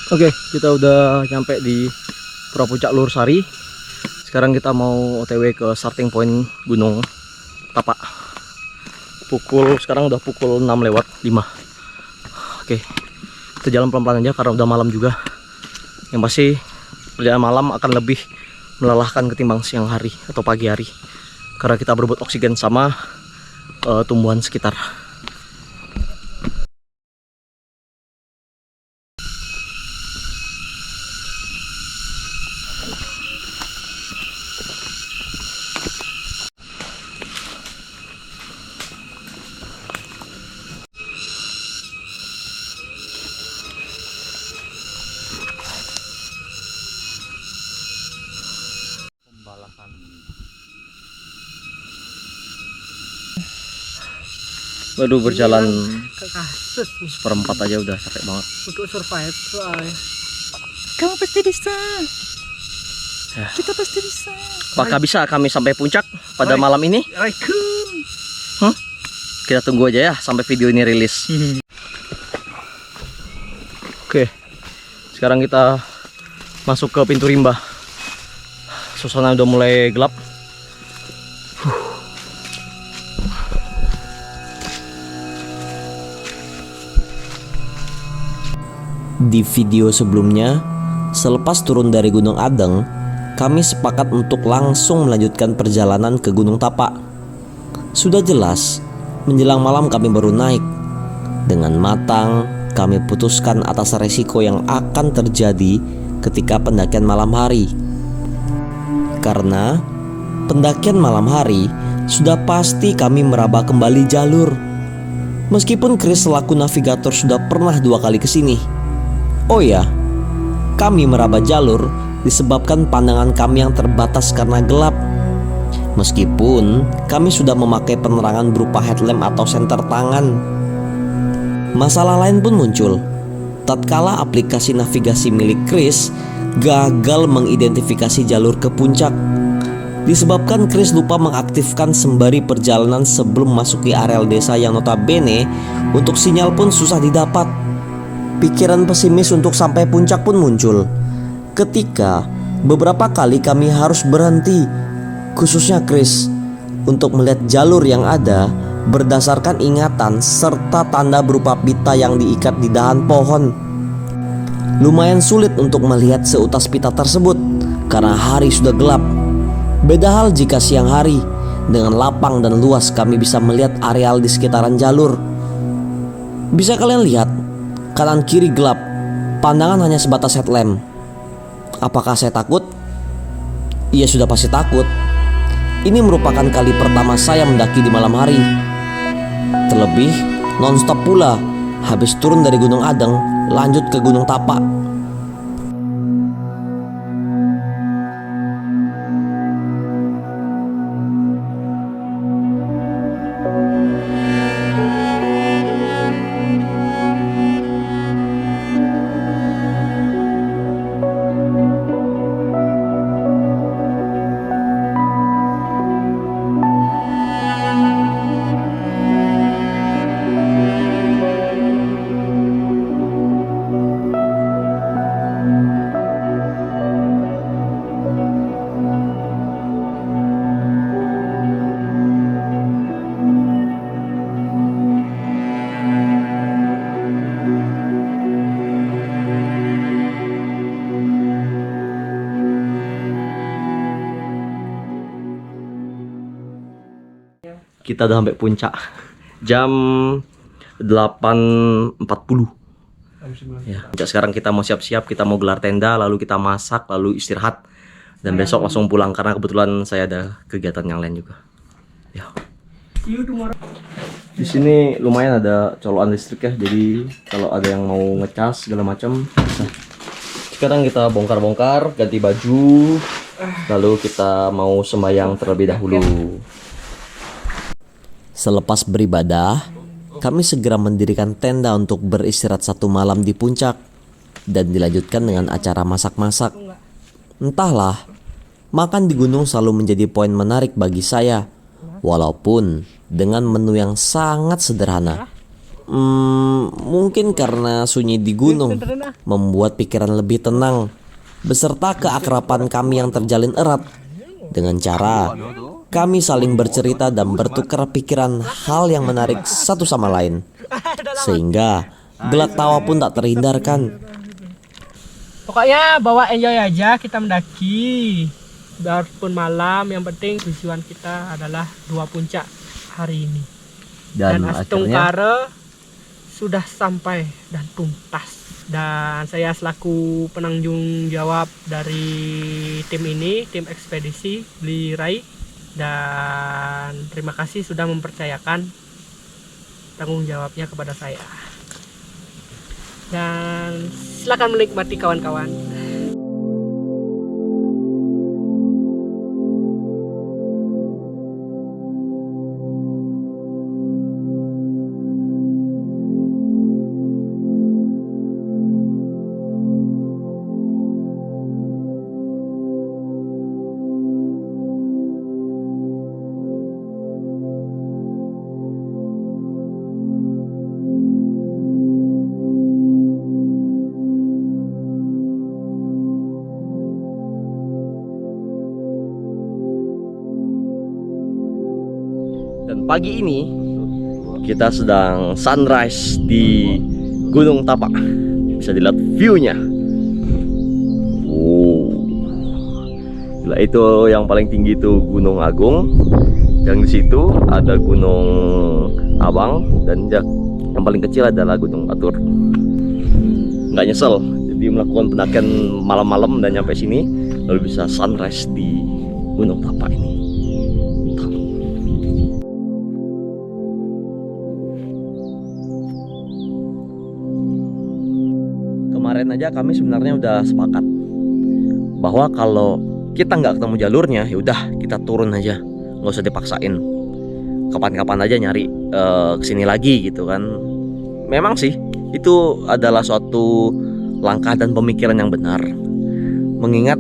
Oke, kita udah nyampe di Pura Puncak Luhur Sari. Sekarang kita mau OTW ke starting point Gunung Tapak. Sekarang udah pukul 6:05. Oke, kita jalan pelan-pelan aja karena udah malam juga. Yang pasti perjalanan malam akan lebih melelahkan ketimbang siang hari atau pagi hari, karena kita berebut oksigen sama tumbuhan sekitar. Waduh, berjalan seperempat aja udah capek banget. Untuk survive soalnya. Kamu pasti bisa. Ya. Kita pasti bisa. Apakah bisa kami sampai puncak pada malam ini? Kita tunggu aja ya sampai video ini rilis. Oke, sekarang kita masuk ke pintu rimba. Suasana udah mulai gelap. Di video sebelumnya, selepas turun dari Gunung Adeng, kami sepakat untuk langsung melanjutkan perjalanan ke Gunung Tapak. Sudah jelas, menjelang malam kami baru naik. Dengan matang, kami putuskan atas resiko yang akan terjadi ketika pendakian malam hari. Karena pendakian malam hari sudah pasti kami meraba kembali jalur. Meskipun Chris selaku navigator sudah pernah 2 kali ke sini. Oh ya, kami meraba jalur disebabkan pandangan kami yang terbatas karena gelap. Meskipun kami sudah memakai penerangan berupa headlamp atau senter tangan. Masalah lain pun muncul. Tatkala aplikasi navigasi milik Chris gagal mengidentifikasi jalur ke puncak, disebabkan Chris lupa mengaktifkan sembari perjalanan sebelum masuki areal desa yang notabene untuk sinyal pun susah didapat. Pikiran pesimis untuk sampai puncak pun muncul ketika beberapa kali kami harus berhenti, khususnya Chris, untuk melihat jalur yang ada berdasarkan ingatan serta tanda berupa pita yang diikat di dahan pohon. Lumayan sulit untuk melihat seutas pita tersebut karena hari sudah gelap. Beda hal jika siang hari, dengan lapang dan luas kami bisa melihat areal di sekitaran jalur. Bisa kalian lihat, kanan kiri gelap, pandangan hanya sebatas headlamp. Apakah saya takut? Iya, sudah pasti takut. Ini merupakan kali pertama saya mendaki di malam hari. Terlebih nonstop pula, habis turun dari Gunung Adeng lanjut ke Gunung Tapak. Kita udah sampai puncak jam 8.40 ya. Sekarang kita mau siap-siap, kita mau gelar tenda, lalu kita masak, lalu istirahat, dan besok langsung pulang karena kebetulan saya ada kegiatan yang lain juga ya. Di sini lumayan ada colokan listrik ya, jadi kalau ada yang mau ngecas segala macam bisa. Sekarang kita bongkar-bongkar, ganti baju, lalu kita mau sembahyang terlebih dahulu. Selepas beribadah, kami segera mendirikan tenda untuk beristirahat 1 malam di puncak dan dilanjutkan dengan acara masak-masak. Entahlah, makan di gunung selalu menjadi poin menarik bagi saya, walaupun dengan menu yang sangat sederhana. Mungkin karena sunyi di gunung membuat pikiran lebih tenang, beserta keakraban kami yang terjalin erat dengan cara kami saling bercerita dan bertukar pikiran hal yang menarik satu sama lain, sehingga gelak tawa pun tak terhindarkan. Pokoknya bawa enjoy aja, kita mendaki. Biarpun malam, yang penting tujuan kita adalah 2 puncak hari ini. Dan Astungkara sudah sampai dan tuntas. Dan saya selaku penanggung jawab dari tim ini, tim ekspedisi Beli Rai. Dan terima kasih sudah mempercayakan tanggung jawabnya kepada saya. Dan silakan menikmati kawan-kawan. Dan pagi ini kita sedang sunrise di Gunung Tapak. Bisa dilihat view-nya. Gila, itu yang paling tinggi itu Gunung Agung. Yang di situ ada Gunung Abang dan yang paling kecil adalah Gunung Batur. Nggak nyesel. Jadi melakukan pendakian malam-malam dan nyampe sini lalu bisa sunrise di Gunung Tapak ini. Kemarin aja kami sebenarnya udah sepakat bahwa kalau kita nggak ketemu jalurnya, ya udah kita turun aja, nggak usah dipaksain. Kapan-kapan aja nyari kesini lagi gitu kan. Memang sih itu adalah suatu langkah dan pemikiran yang benar. Mengingat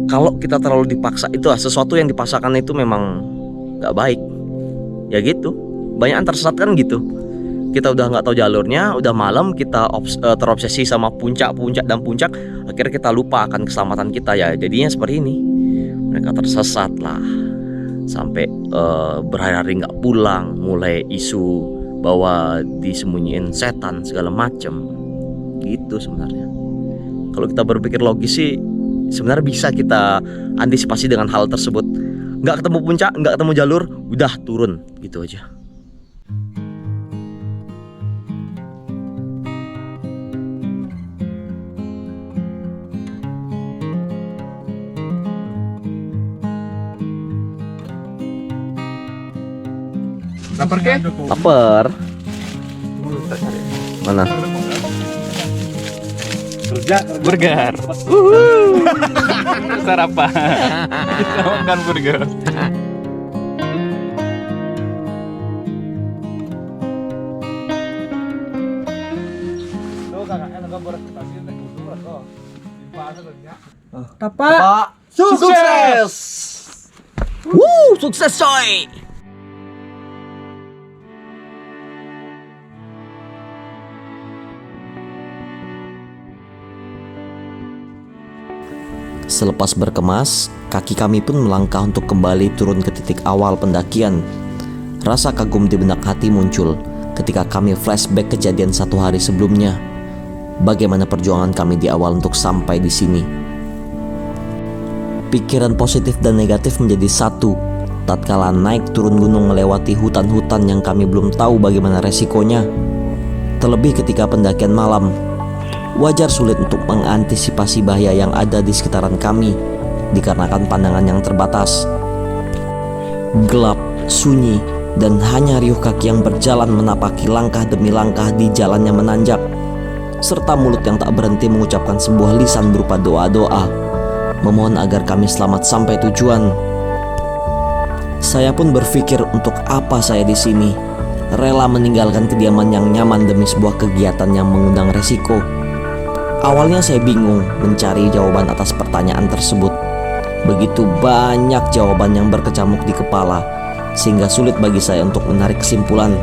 kalau kita terlalu dipaksa, itu sesuatu yang dipaksakan itu memang nggak baik. Ya gitu, banyak yang tersesat kan gitu. Kita udah nggak tahu jalurnya, udah malam kita terobsesi sama puncak dan puncak, akhirnya kita lupa akan keselamatan kita. Ya jadinya seperti ini, mereka tersesat lah sampai berhari-hari nggak pulang, mulai isu bahwa disembunyiin setan segala macem gitu. Sebenarnya kalau kita berpikir logis sih sebenarnya bisa kita antisipasi dengan hal tersebut. Nggak ketemu puncak, nggak ketemu jalur, udah turun gitu aja. Lapar ke? Lapar. Mana? Burger. Sarapan. Kita makan burger. Tapak Sukses! Sukses coy! Selepas berkemas, kaki kami pun melangkah untuk kembali turun ke titik awal pendakian. Rasa kagum di benak hati muncul ketika kami flashback kejadian 1 hari sebelumnya. Bagaimana perjuangan kami di awal untuk sampai di sini. Pikiran positif dan negatif menjadi satu tatkala naik turun gunung melewati hutan-hutan yang kami belum tahu bagaimana resikonya. Terlebih ketika pendakian malam, wajar sulit untuk mengantisipasi bahaya yang ada di sekitaran kami dikarenakan pandangan yang terbatas. Gelap, sunyi, dan hanya riuh kaki yang berjalan menapaki langkah demi langkah di jalan yang menanjak, serta mulut yang tak berhenti mengucapkan sebuah lisan berupa doa-doa memohon agar kami selamat sampai tujuan. Saya pun berpikir untuk apa saya di sini, rela meninggalkan kediaman yang nyaman demi sebuah kegiatan yang mengundang resiko. Awalnya saya bingung mencari jawaban atas pertanyaan tersebut. Begitu banyak jawaban yang berkecamuk di kepala, sehingga sulit bagi saya untuk menarik kesimpulan.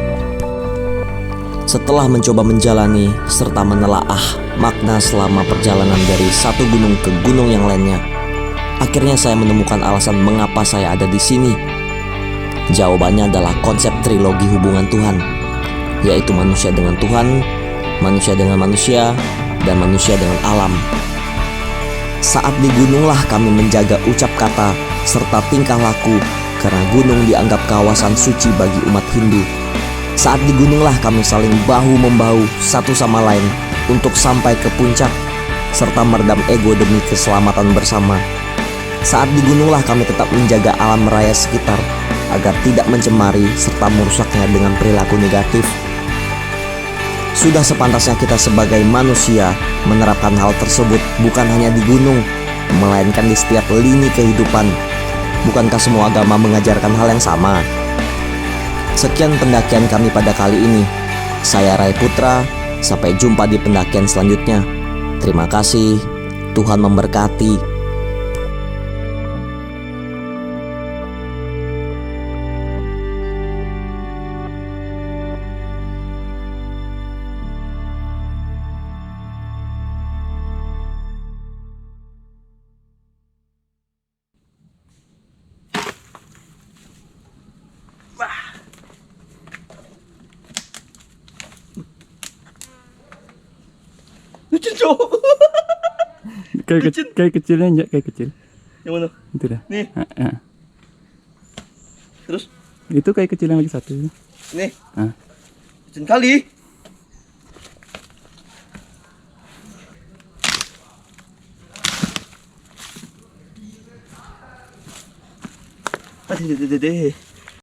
Setelah mencoba menjalani serta menelaah makna selama perjalanan dari satu gunung ke gunung yang lainnya, akhirnya saya menemukan alasan mengapa saya ada di sini. Jawabannya adalah konsep trilogi hubungan Tuhan, yaitu manusia dengan Tuhan, manusia dengan manusia, dan manusia dengan alam. Saat di gununglah kami menjaga ucap kata serta tingkah laku karena gunung dianggap kawasan suci bagi umat Hindu. Saat di gununglah kami saling bahu-membahu satu sama lain untuk sampai ke puncak serta meredam ego demi keselamatan bersama. Saat di gununglah kami tetap menjaga alam raya sekitar agar tidak mencemari serta merusaknya dengan perilaku negatif. Sudah sepantasnya kita sebagai manusia menerapkan hal tersebut bukan hanya di gunung, melainkan di setiap lini kehidupan. Bukankah semua agama mengajarkan hal yang sama? Sekian pendakian kami pada kali ini. Saya Rai Putra, sampai jumpa di pendakian selanjutnya. Terima kasih, Tuhan memberkati. Lucu cowok. Kayak kecilnya aja, kayak kecil. Yang mana? Itu dah. Nih. Terus? Itu kayak kecil yang lagi satu. Nih. Ah. Lucu kali. Aduh.